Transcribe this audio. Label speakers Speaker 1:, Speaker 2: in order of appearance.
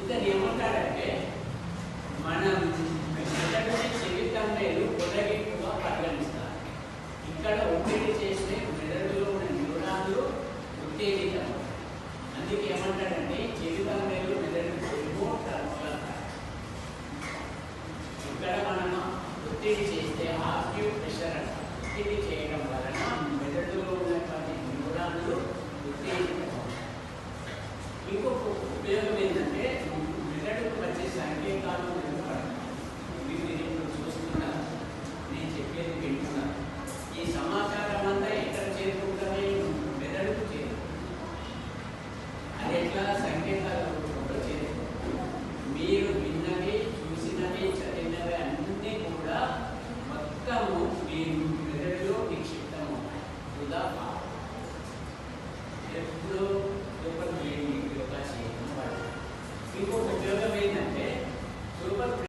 Speaker 1: ఇతను ఏమంటాడంటే మనం మెదడుని చెవితమ్మేలు పొదగింపుగా పరిగణిస్తారు. ఇక్కడ ఒత్తిడి చేస్తే మెదడులో ఉన్న న్యూరాన్లు ఉత్తేజితం. అందుకే ఏమంటాడంటే చెవితమ్మేలు మెదడు రిమోట్ టర్మినల్. ఇక్కడ మనం ఒత్తిడి చేస్తే ఆక్టివ్ ప్రెషర్ అంట. ఒత్తిడి చేయడం వలన మెదడులో ఉన్నటువంటి న్యూరాన్లు ఉత్తేజితం. ఇంకొక ఉపయోగం ఏంటంటే మెదడుకు వచ్చే సంకేతాలు మెరుగుపడతాయి. మీరు ఇప్పుడు చూస్తున్నారు, నేను చెప్పేది వింటున్నారు. ఈ సమాచారం అంతా ఎక్కడ చేరుకుంటామే? మెదడుకు చేరుకుంటుంది. అది ఎట్లా